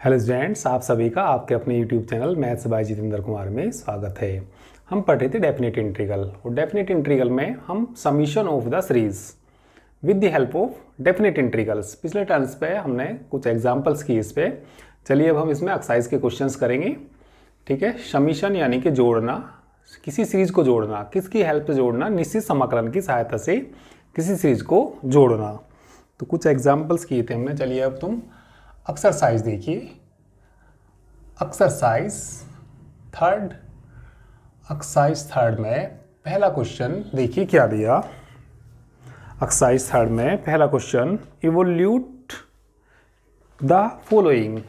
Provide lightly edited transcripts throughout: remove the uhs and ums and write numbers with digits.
Hello students, आप सभी का आपके अपने YouTube channel maths by Jitendra Kumar में स्वागत है। हम पढ़ रहे थे डेफिनेट इंटीग्रल और डेफिनेट इंटीग्रल में हम summation of the series with the help of definite integrals पिछले टर्म्स पे हमने कुछ एग्जांपल्स की इस पे। चलिए अब हम इसमें एक्सरसाइज के क्वेश्चंस करेंगे। ठीक है, समीशन यानी कि जोड़ना, किसी सीरीज को जोड़ना, किसकी हेल्प से जोड़ना, निश्चित समाकलन की सहायता से किसी सीरीज को जोड़ना। तो कुछ एग्जाम्पल्स किए थे हमने। चलिए अब तुम एक्सरसाइज देखिए। एक्सरसाइज थर्ड में पहला क्वेश्चन देखिए क्या दिया। एक्सरसाइज थर्ड में पहला क्वेश्चन, इवोल्यूट द फॉलोइंग।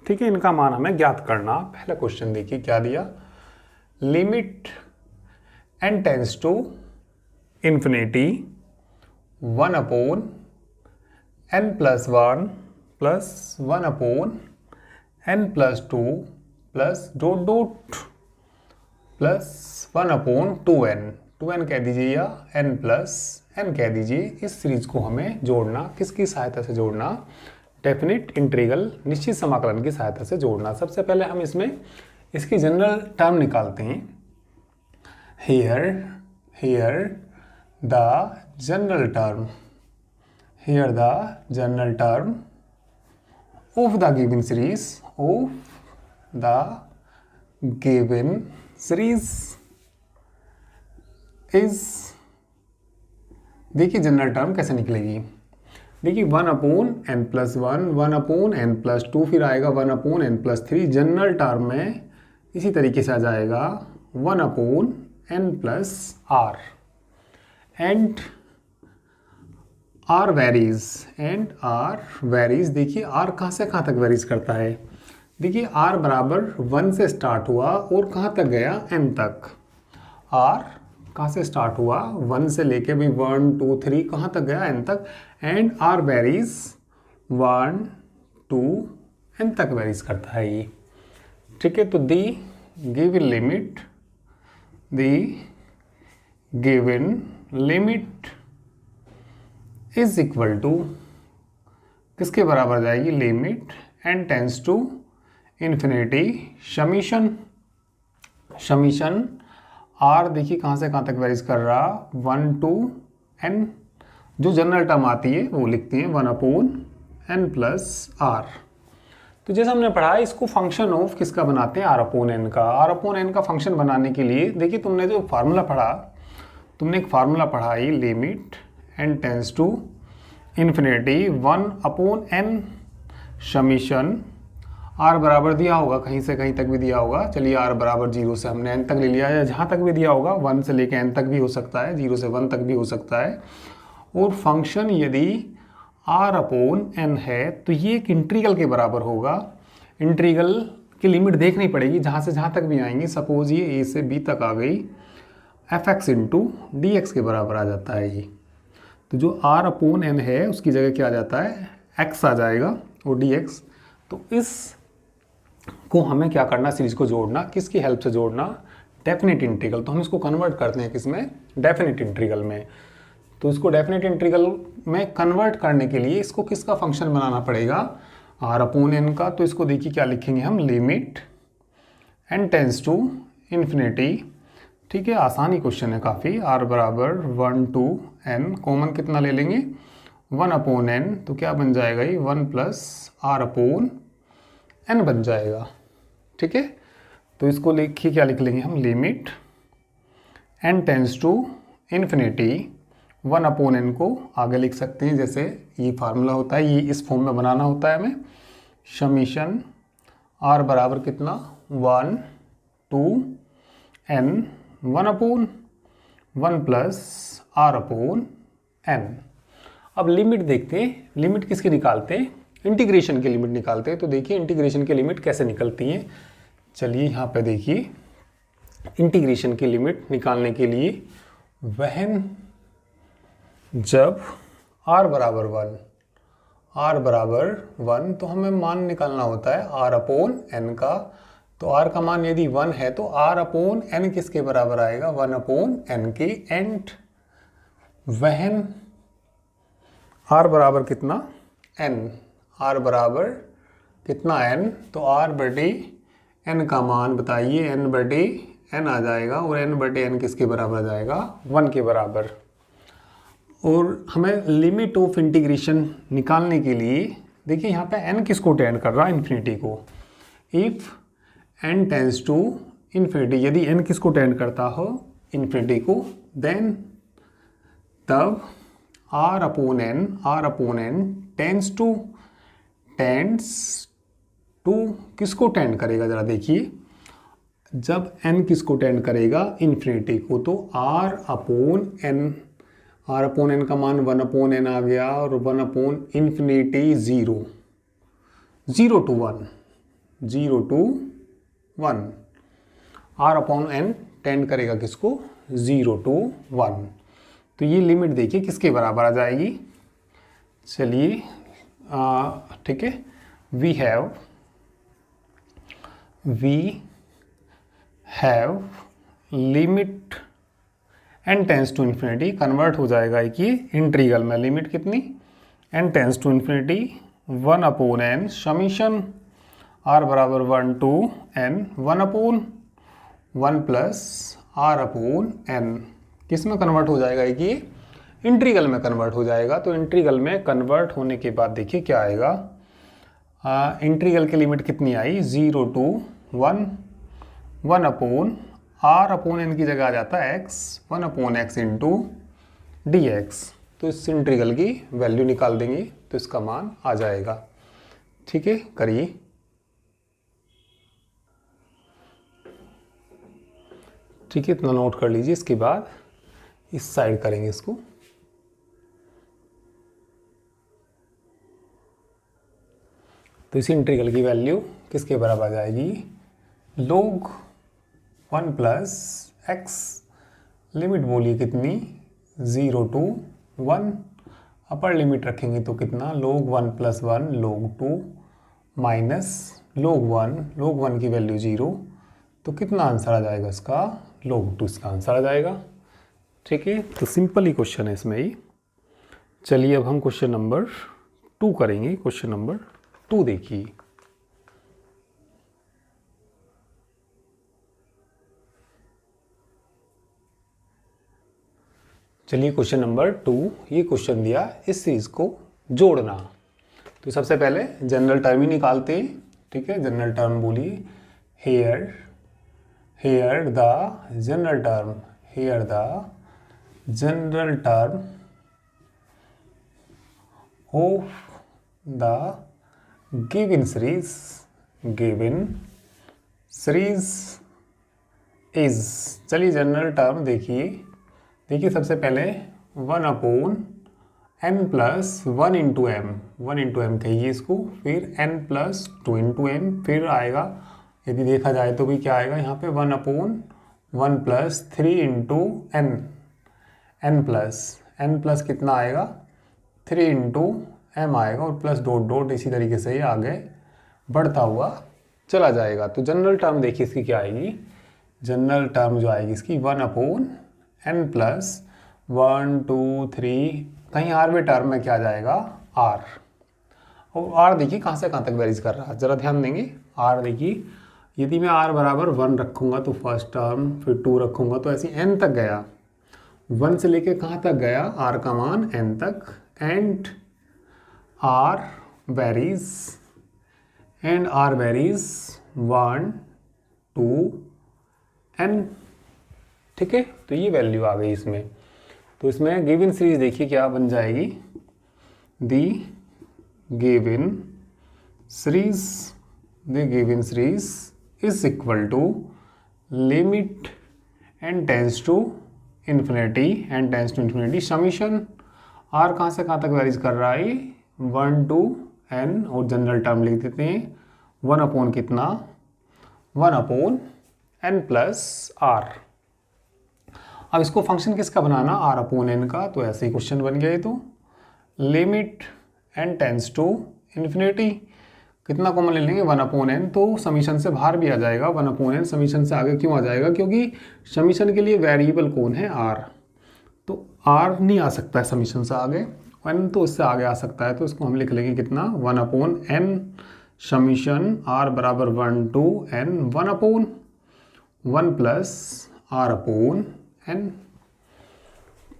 ठीक है, इनका मान हमें ज्ञात करना। पहला क्वेश्चन देखिए क्या दिया। Limit n tends to infinity 1 upon n plus 1 plus 1 upon n plus 2 plus dot dot plus 1 upon 2n कह दीजिए या n प्लस n कह दीजिए। इस सीरीज को हमें जोड़ना, किसकी सहायता से जोड़ना? डेफिनेट इंटीग्रल, निश्चित समाकलन की सहायता से जोड़ना। सबसे पहले हम इसमें इसकी जनरल टर्म निकालते हैं। Here the general term of the given series is, देखिए जनरल टर्म कैसे निकलेगी। देखिए 1 upon n plus 1, 1 upon n plus 2, फिर आएगा 1 upon n plus 3। General term में इसी तरीके से आ जाएगा 1 upon n plus r and R varies देखिए R कहाँ से कहाँ तक वेरीज करता है। देखिए R बराबर 1 से स्टार्ट हुआ और कहाँ तक गया? n तक। R कहाँ से स्टार्ट हुआ? 1 से लेके भी 1 2 3 कहाँ तक गया? n तक। एंड R वेरीज 1 2 n तक वेरीज करता है ये। ठीक है, तो the given limit is equal to, किसके बराबर जाएगी? Limit n tends to infinity summation r, देखिए कहाँ से कहाँ तक वेरीज कर रहा? 1 to n। जो जनरल टर्म आती है वो लिखते हैं 1 अपॉन n प्लस r। तो जैसे हमने पढ़ा, इसको फंक्शन ऑफ किसका बनाते हैं? r अपॉन n का। r अपॉन n का फंक्शन बनाने के लिए देखिए तुमने जो फार्मूला पढ़ा, तुमने एक फार्मूला पढ़ा है, limit n tends to infinity 1 upon n summation r बराबर दिया होगा, कहीं से कहीं तक भी दिया होगा। चलिए r बराबर 0 से हमने n तक ले लिया है, जहाँ तक भी दिया होगा 1 से लेके n तक भी हो सकता है, 0 से 1 तक भी हो सकता है। और फंक्शन यदि r अपॉन n है तो ये एक इंटीग्रल के बराबर होगा। इंटीग्रल की लिमिट देखनी पड़ेगी, जहाँ से जहाँ तक भी आएंगे। सपोज ये a से b तक आ गई, fx इंटू डी एक्स के बराबर आ जाता है ये। तो जो r अपॉन n है उसकी जगह क्या आ जाता है? x आ जाएगा और dx। तो इस को हमें क्या करना? सीरीज को जोड़ना। किसकी हेल्प से जोड़ना? Definite integral. तो हम इसको कन्वर्ट करते हैं किसमें? डेफिनेट इंटीग्रल में। तो इसको डेफिनेट इंटीग्रल में कन्वर्ट करने के लिए इसको किसका फंक्शन बनाना पड़ेगा? r अपॉन n का। तो इसको देखिए क्या लिखेंगे हम? Limit n tends to infinity. ठीक है, आसानी क्वेश्चन है काफ़ी। r बराबर 1 to n, कॉमन कितना ले लेंगे? 1 अपॉन n। तो क्या बन जाएगा ये? 1 प्लस r अपॉन n बन जाएगा। ठीक है, तो इसको लिखिए क्या लिख लेंगे हम? Limit n tends to infinity 1 upon n को आगे लिख सकते हैं, जैसे ये फार्मूला होता है, ये इस फॉर्म में बनाना होता है हमें। समीशन r बराबर कितना? 1 to n 1 upon 1 plus r upon n। अब लिमिट देखते हैं। लिमिट किसकी निकालते हैं? इंटीग्रेशन की लिमिट निकालते हैं। तो देखिए इंटीग्रेशन की लिमिट कैसे निकलती है। चलिए यहाँ पे देखिए, इंटीग्रेशन की लिमिट निकालने के लिए वहन जब r बराबर 1 तो हमें मान निकालना होता है r अपॉन n का। तो r का मान यदि 1 है तो r अपॉन n किसके बराबर आएगा? 1 अपॉन n के। एंड वहन r बराबर कितना? n, r बराबर कितना n, तो r बटे n का मान बताइए, n बटे n आ जाएगा और n बटे n किसके बराबर आ जाएगा, 1 के बराबर। और हमें लिमिट ऑफ इंटीग्रेशन निकालने के लिए देखिए यहाँ पे n किसको टेंड कर रहा है, इन्फिनिटी को। If n tends to infinity, यदि n किसको टेंड करता हो, इन्फिनिटी को, देन तब r upon n tends to किसको टेंड करेगा, ज़रा देखिए। जब n किसको टेंड करेगा, इन्फिनिटी को, तो r अपॉन n का मान 1 अपॉन n आ गया और 1 upon infinity 0 to 1 r upon n tend करेगा किसको, 0 टू 1। तो ये लिमिट देखिए किसके बराबर आ जाएगी। चलिए ठीक है, we have limit n tends to infinity, convert हो जाएगा कि इंटीग्रल में लिमिट कितनी, n tends to infinity 1 upon n summation r बराबर 1 to n 1 upon 1 plus r upon n, किस में कन्वर्ट हो जाएगा कि इंटीग्रल में कन्वर्ट हो जाएगा। तो इंटीग्रल में कन्वर्ट होने के बाद देखिए क्या आएगा, इंटीग्रल की लिमिट कितनी आई, 0 to 1 upon r upon n की जगह आ जाता है x, 1 अपॉन x इंटू dx। तो इस इंटीग्रल की वैल्यू निकाल देंगे तो इसका मान आ जाएगा। ठीक है, करिए। ठीक है, इतना नोट कर लीजिए। इसके बाद इस साइड करेंगे इसको। तो इसी इंटीग्रल की वैल्यू किसके बराबर आ जाएगी, log 1 प्लस एक्स, लिमिट बोलिए कितनी, 0 टू 1, अपर लिमिट रखेंगे तो कितना, log 1 plus 1 log 2 minus log 1 की वैल्यू 0, तो कितना आंसर आ जाएगा इसका, log 2 इसका आंसर आ जाएगा। ठीक है, तो सिंपल ही क्वेश्चन है इसमें ही। चलिए अब हम क्वेश्चन नंबर 2 करेंगे। क्वेश्चन नंबर 2 देखिए, चलिए क्वेश्चन नंबर 2, ये क्वेश्चन दिया इस सीरीज को जोड़ना। तो सबसे पहले जनरल टर्म ही निकालते हैं। ठीक है, जनरल टर्म बोलिए, here the general term of the given series is. चलिए जनरल टर्म देखिए सबसे पहले 1 upon n plus 1 into M, 1 into M कहिए इसको, फिर n प्लस 2 इंटू एम, फिर आएगा यदि देखा जाए तो भी क्या आएगा यहाँ पे 1 upon 1 plus 3 into n plus कितना आएगा 3 इंटू एम आएगा और प्लस डॉट डॉट, इसी तरीके से ही आगे बढ़ता हुआ चला जाएगा। तो जनरल टर्म देखिए इसकी क्या आएगी, जनरल टर्म जो आएगी इसकी 1 अपॉन n प्लस 1 2 3, कहीं आरवें टर्म में क्या जाएगा r, और r देखिए कहाँ से कहाँ तक वेरीज कर रहा है, ज़रा ध्यान देंगे। r देखिए यदि मैं r बराबर 1 रखूँगा तो फर्स्ट टर्म, फिर 2 रखूँगा तो ऐसे n तक गया, 1 से लेके कहाँ तक गया, r का मान n तक, एंड r वेरीज 1 2 n। ठीक है, तो ये वैल्यू आ गई इसमें। तो इसमें गिवन सीरीज देखिए क्या बन जाएगी, the given series is equal to limit n tends to infinity summation r कहाँ से कहाँ तक वेरीज कर रहा है, 1 टू n, और जनरल टर्म लिख देते हैं 1 अपॉन कितना, 1 अपॉन n प्लस r। अब इसको फंक्शन किसका बनाना, r अपॉन n का, तो ऐसे ही क्वेश्चन बन गया। तो limit n tends to infinity, कितना कॉमन ले लेंगे 1 अपॉन n, तो समीशन से बाहर भी आ जाएगा 1 अपॉन n, समीशन से आगे क्यों आ जाएगा, क्योंकि समीशन के लिए वेरिएबल कौन है, r, तो r नहीं आ सकता है समीशन से आगे, n तो इससे आगे आ सकता है, तो इसको हम लिख लेंगे कितना 1 अपॉन n समीशन आर बराबर 1 to N 1/1 plus R upon N.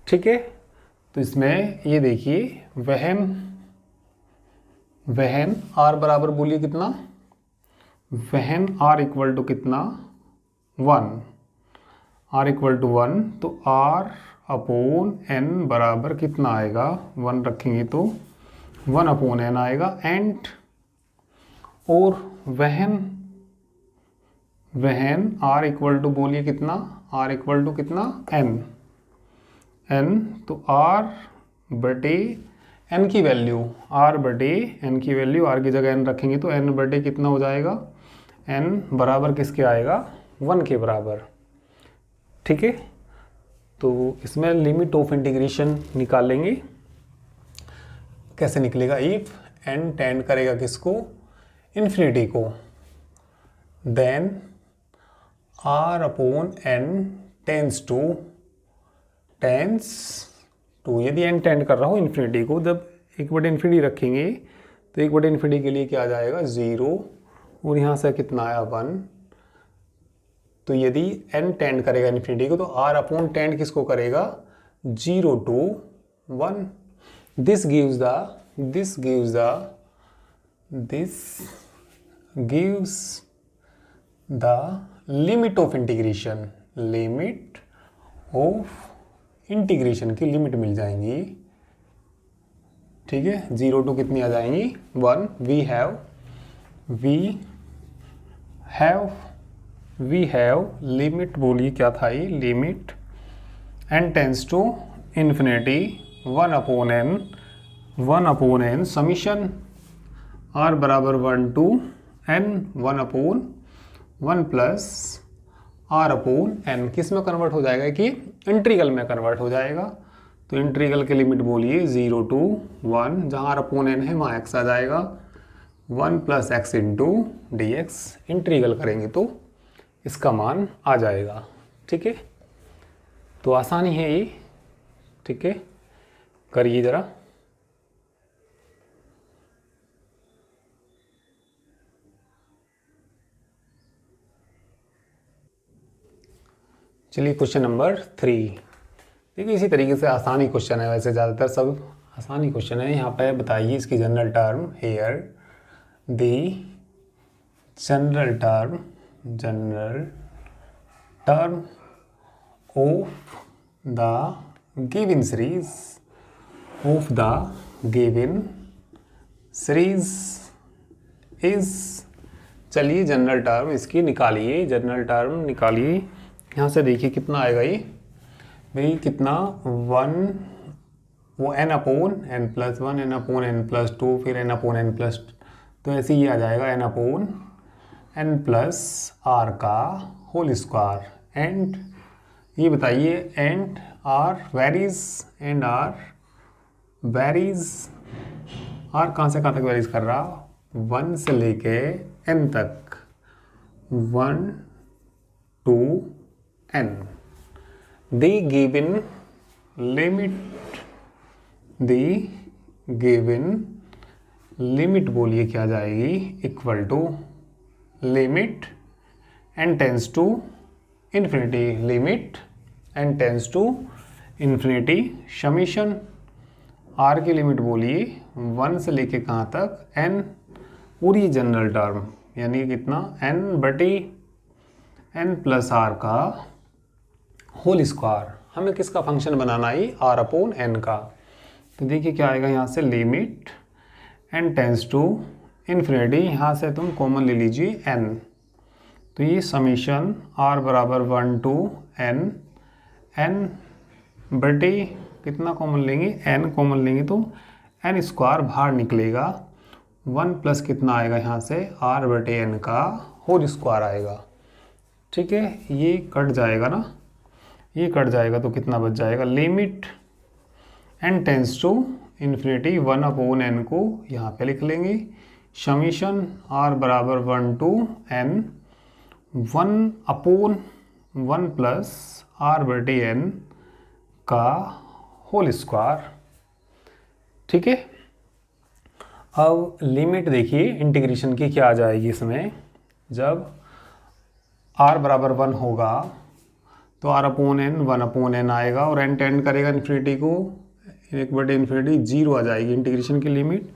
ठीक है, तो इसमें ये देखिए वहन आर बराबर बोलिए कितना, वहन आर इक्वल टू कितना 1, आर इक्वल टू 1, तो आर अपोन एन बराबर कितना आएगा, 1 रखेंगे तो 1 अपोन एन आएगा। एंड और वहन आर इक्वल टू बोलिए कितना, आर इक्वल टू कितना एन, तो आर बटे एन की वैल्यू, आर बटे एन की वैल्यू, आर की जगह एन रखेंगे तो एन बटे कितना हो जाएगा, एन बराबर किसके आएगा, 1 के बराबर। ठीक है, तो इसमें लिमिट ऑफ इंटीग्रेशन निकालेंगे। कैसे निकलेगा, इफ एन टेंड करेगा किसको, इन्फिनिटी को, then R upon N tends to, यदि एन टेंड कर रहा हो इन्फिनिटी को, जब 1/इन्फिनिटी रखेंगे तो 1/इन्फिनिटी के लिए क्या आ जाएगा 0, और यहाँ से कितना आया 1। तो यदि एन टेंड करेगा इन्फिनिटी को तो आर अपोन टेंड किसको करेगा, 0 to 1। This gives the limit of integration की लिमिट मिल जाएंगी। ठीक है, 0 to कितनी आ जाएंगी 1। वी हैव लिमिट बोलिए क्या था ये, limit N tends to infinity 1 upon N summation R बराबर 1 to N 1/1 plus R upon N. किस में कन्वर्ट हो जाएगा कि इंटीग्रल में कन्वर्ट हो जाएगा। तो इंटीग्रल की लिमिट बोलिए 0 to 1, जहाँ आर अपोन एन है वहाँ एक्स आ जाएगा, 1 plus X into D x. Integral करेंगे तो इसका मान आ जाएगा। ठीक है, तो आसानी है ये। ठीक है, करिए ज़रा। चलिए क्वेश्चन नंबर 3। देखिए इसी तरीके से आसानी क्वेश्चन है, वैसे ज़्यादातर सब आसानी क्वेश्चन है। यहाँ पे बताइए इसकी general term, here the general term of the given series is. चलिए जनरल टर्म इसकी निकालिए, जनरल टर्म निकालिए। यहाँ से देखिए कितना आएगा ये भाई, कितना 1, वो n upon n plus 1, n upon n plus 2, फिर n अपोन n प्लस, तो ऐसे ही आ जाएगा n upon n plus r का होल स्क्वायर। एंड ये बताइए एंड आर वेरीज, आर कहाँ से कहाँ तक वेरीज कर रहा, 1 से लेके n तक, 1 to n। the given limit बोलिए क्या जाएगी, equal to limit n tends to infinity, limit n tends to infinity summation r की लिमिट बोलिए 1 से लेके कहाँ तक n, पूरी जनरल टर्म यानी कितना n बटे n प्लस r का होल स्क्वायर। हमें किसका फंक्शन बनाना है, r अपोन n का। तो देखिए क्या आएगा यहाँ से, limit n tends to infinity, यहाँ से तुम कॉमन ले लीजिए n, तो ये समीशन r बराबर 1 टू n बटे कितना कॉमन लेंगे, n कॉमन लेंगे तो n स्क्वायर बाहर निकलेगा, 1 प्लस कितना आएगा यहाँ से r बटे n का होल स्क्वायर आएगा। ठीक है, ये कट जाएगा ना, ये कट जाएगा तो कितना बच जाएगा, limit n tends to infinity 1 upon n को यहाँ पे लिख लेंगे, समीशन r बराबर 1 to n 1 upon 1 plus r बटे n का होल स्क्वायर। ठीक है, अब लिमिट देखिए इंटीग्रेशन की क्या आ जाएगी इसमें, जब r बराबर 1 होगा तो r upon N 1 upon N आएगा और n टेंड करेगा इन्फिनिटी को, 1/इन्फिनिटी 0 आ जाएगी इंटीग्रेशन की लिमिट।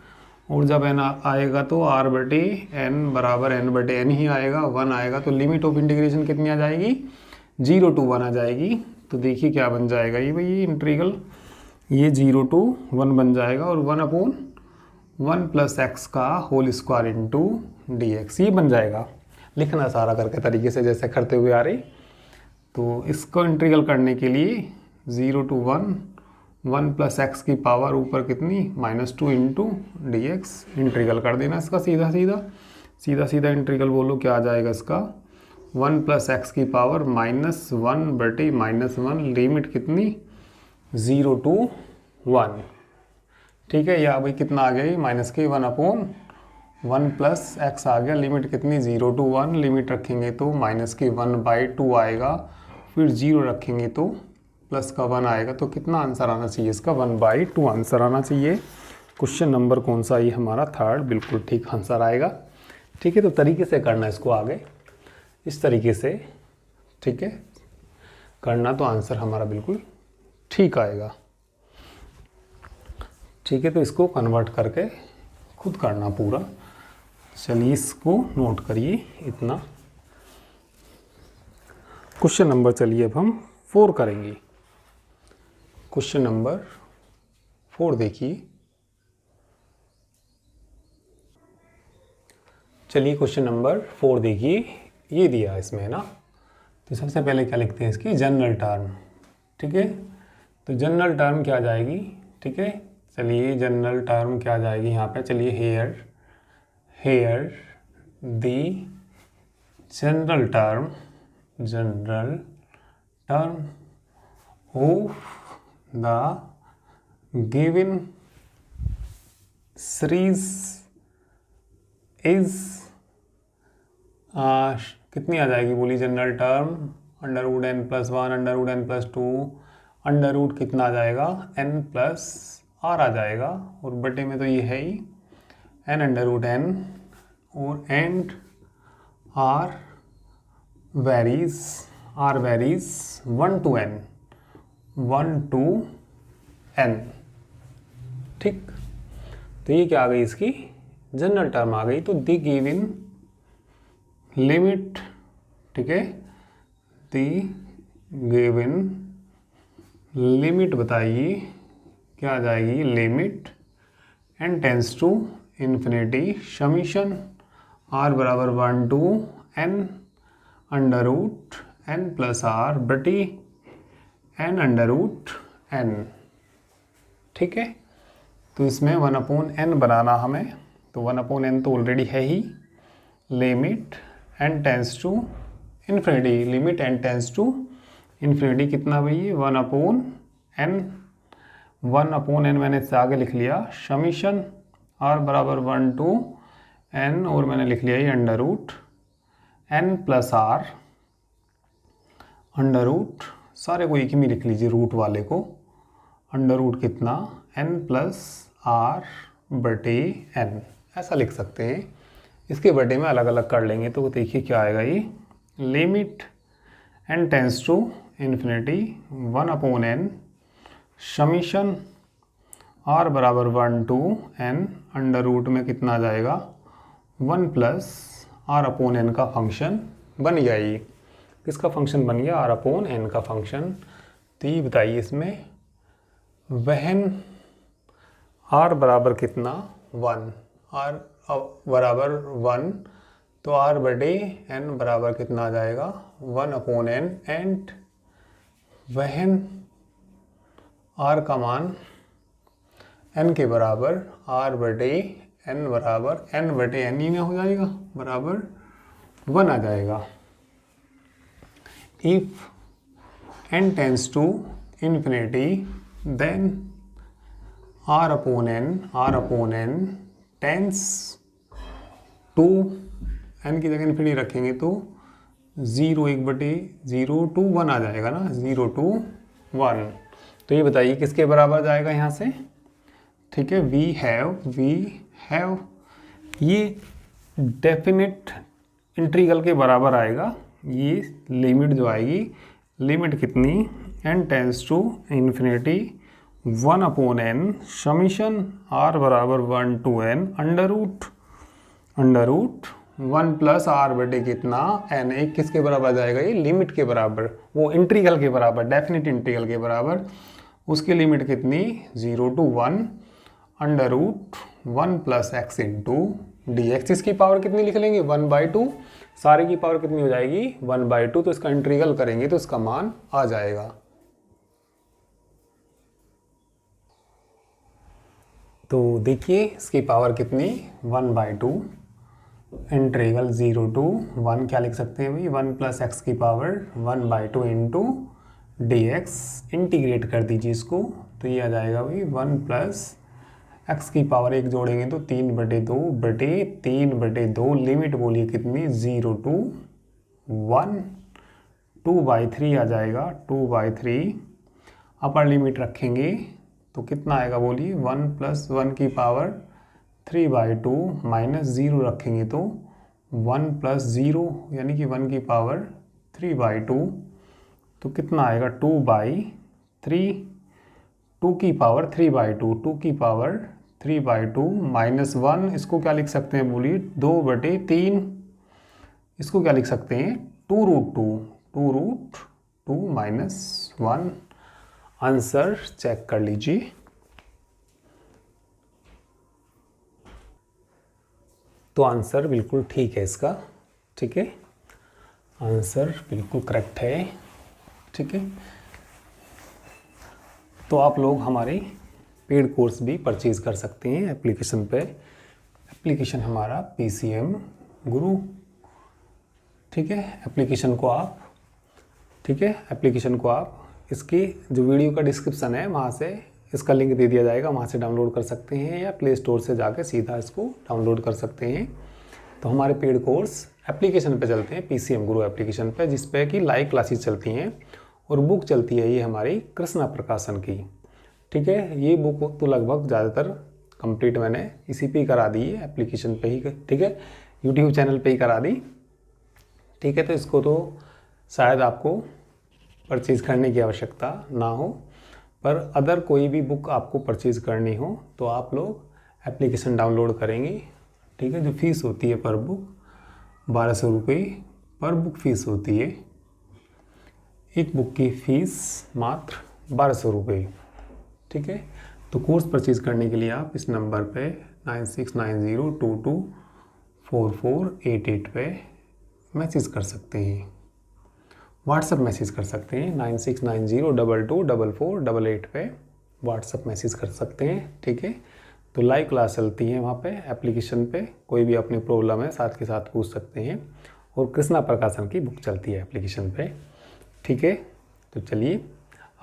और जब n आएगा तो r/n बराबर n/n ही आएगा, 1 आएगा तो लिमिट ऑफ इंटीग्रेशन कितनी आ जाएगी, 0 to 1 आ जाएगी। तो देखिए क्या बन जाएगा ये भाई, ये इंटीग्रल ये 0 to 1 बन जाएगा और 1 अपॉन 1 प्लस एक्स का whole square into D X ये बन जाएगा। लिखना सारा करके तरीके से जैसे करते हुए आ रही। तो इसको इंटीग्रल करने के लिए 0 to 1 1 प्लस एक्स की पावर ऊपर कितनी -2 इंटू डी एक्स इंटीग्रल कर देना इसका सीधा सीधा इंटीग्रल बोलो क्या आ जाएगा इसका, 1 प्लस एक्स की पावर -1/-1 लिमिट कितनी 0 to 1। ठीक है, या भाई कितना आ गया माइनस के 1 अपॉन 1 प्लस एक्स आ गया, लिमिट कितनी 0 to 1, लिमिट रखेंगे तो माइनस के 1/2 आएगा, फिर 0 रखेंगे तो प्लस का 1 आएगा। तो कितना आंसर आना चाहिए इसका 1/2 आंसर आना चाहिए। क्वेश्चन नंबर कौन सा ये हमारा 3rd, बिल्कुल ठीक आंसर आएगा। ठीक है, तो तरीके से करना इसको आगे इस तरीके से, ठीक है करना तो आंसर हमारा बिल्कुल ठीक आएगा। ठीक है, तो इसको कन्वर्ट करके खुद करना पूरा। चलिए इसको नोट करिए इतना। क्वेश्चन नंबर चलिए अब हम 4 करेंगे। क्वेश्चन नंबर 4 देखिए। चलिए क्वेश्चन नंबर 4 देखिए, ये दिया इसमें ना। तो सबसे पहले क्या लिखते हैं इसकी जनरल टर्म। ठीक है, तो जनरल टर्म क्या आ जाएगी, ठीक है चलिए जनरल टर्म क्या आ जाएगी यहाँ पे, चलिए here the general term of the given series is कितनी आ जाएगी बोली general term, √n+1 √n+2 under root कितना आ जाएगा n+r आ जाएगा, और बटे में तो ये है ही n√n, और and r varies 1 to n। ठीक, तो ये क्या आ गई इसकी जनरल टर्म आ गई। तो दी गिवन लिमिट, ठीक है दी गिवन लिमिट बताइए क्या आ जाएगी, limit n tends to infinity summation r बराबर 1 to n √n+r बटी n√n। ठीक है, तो इसमें 1/n बनाना हमें, तो 1/n तो ऑलरेडी है ही। Limit n tends to infinity, limit n tends to infinity कितना भाई 1/n, 1/n मैंने इससे आगे लिख लिया समीशन r बराबर 1 to n, और मैंने लिख लिया ये √n+r अंडर सारे को एक ही में लिख लीजिए, रूट वाले को अंडर कितना n+r/n ऐसा लिख सकते हैं। इसके बटे में अलग अलग कर लेंगे तो देखिए क्या आएगा, ये limit n tends to infinity 1/n summation r बराबर 1 to n अंडर में कितना आ जाएगा 1+r/n का फंक्शन बन गया। ये किसका फंक्शन बन गया, r/n का फंक्शन। तो ये बताइए इसमें वहन r बराबर कितना 1, r बराबर 1, तो r/n बराबर कितना आ जाएगा 1/n, एंड वहन r का मान n के बराबर r/n बराबर n/n ही में हो जाएगा, बराबर 1 आ जाएगा। If n tends to infinity, then r/n tends to n की जगह इन्फिनिटी रखेंगे तो 0 to 1 आ जाएगा ना, 0 to 1। तो ये बताइए किसके बराबर जाएगा यहाँ से। ठीक है, वी हैव, ये डेफिनेट इंटीग्रल के बराबर आएगा। ये लिमिट जो आएगी, लिमिट कितनी, n tends to infinity 1/n summation r बराबर 1 to n under root 1 plus R बटे कितना n, एक किसके बराबर आ जाएगा, ये लिमिट के बराबर, वो इंटीग्रल के बराबर, डेफिनेट इंटीग्रल के बराबर। उसकी लिमिट कितनी 0 to 1 under root 1 plus X into D X. इसकी पावर कितनी लिख लेंगे 1/2, सारे की पावर कितनी हो जाएगी 1/2, तो इसका इंटीग्रल करेंगे तो इसका मान आ जाएगा। तो देखिए इसकी पावर कितनी 1/2, इंटीग्रल 0 to 1 क्या लिख सकते हैं भाई, 1 प्लस एक्स की power 1/2 into D x. Integrate कर दीजिए इसको, तो ये आ जाएगा भाई 1 प्लस एक्स की पावर 1 जोड़ेंगे तो 3/2 बटे 3/2, लिमिट बोलिए कितनी 0 to 1, 2/3 आ जाएगा, 2/3। अपर लिमिट रखेंगे तो कितना आएगा बोलिए 1 प्लस 1 की पावर 3/2 माइनस 0 रखेंगे तो 1 प्लस 0 यानी कि 1 की पावर 3/2, तो कितना आएगा 2/3, 2 की पावर 3/2, 2 की पावर 3/2 माइनस 1, इसको क्या लिख सकते हैं बोलिए 2/3, इसको क्या लिख सकते हैं 2√2 माइनस 1। आंसर चेक कर लीजिए। तो आंसर बिल्कुल ठीक है इसका, ठीक है, आंसर बिल्कुल करेक्ट है, ठीक है। तो आप लोग हमारे पेड कोर्स भी परचेज कर सकते हैं एप्लीकेशन पे। एप्लीकेशन हमारा PCM गुरु, ठीक है। एप्लीकेशन को आप, ठीक है, एप्लीकेशन को आप इसकी जो वीडियो का डिस्क्रिप्शन है वहाँ से इसका लिंक दे दिया जाएगा, वहाँ से डाउनलोड कर सकते हैं या प्ले स्टोर से जाके सीधा इसको डाउनलोड कर सकते हैं। तो हमारे पेड कोर्स एप्लीकेशन पे चलते हैं, PCM गुरु एप्लीकेशन पे, जिस पे कि लाइव क्लासेस चलती हैं और बुक चलती है ये हमारी कृष्णा प्रकाशन की, ठीक है। ये बुक तो लगभग ज़्यादातर कंप्लीट मैंने इसी पे ही करा दी है, एप्लीकेशन पे ही, ठीक है, यूट्यूब चैनल पे ही करा दी, ठीक है। तो इसको तो शायद आपको परचेज़ करने की आवश्यकता ना हो, पर अदर कोई भी बुक आपको परचेज़ करनी हो तो आप लोग एप्लीकेशन डाउनलोड करेंगे, ठीक है। जो फीस होती है पर बुक 1200 रुपये पर बुक फीस होती है, एक बुक की फ़ीस मात्र 1200 रुपये, ठीक है। तो कोर्स परचेज़ करने के लिए आप इस नंबर पे 9690224488 पे मैसेज कर सकते हैं, व्हाट्सअप मैसेज कर सकते हैं 9690224488 पे व्हाट्सअप मैसेज कर सकते हैं, ठीक है। तो लाइव क्लास चलती है वहाँ पे एप्लीकेशन पे, कोई भी अपनी प्रॉब्लम है साथ के साथ पूछ सकते हैं, और कृष्णा प्रकाशन की बुक चलती है एप्लीकेशन पे, ठीक है। तो चलिए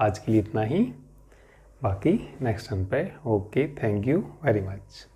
आज के लिए इतना ही, बाकी नेक्स्ट टर्न पे। Okay, thank you very much.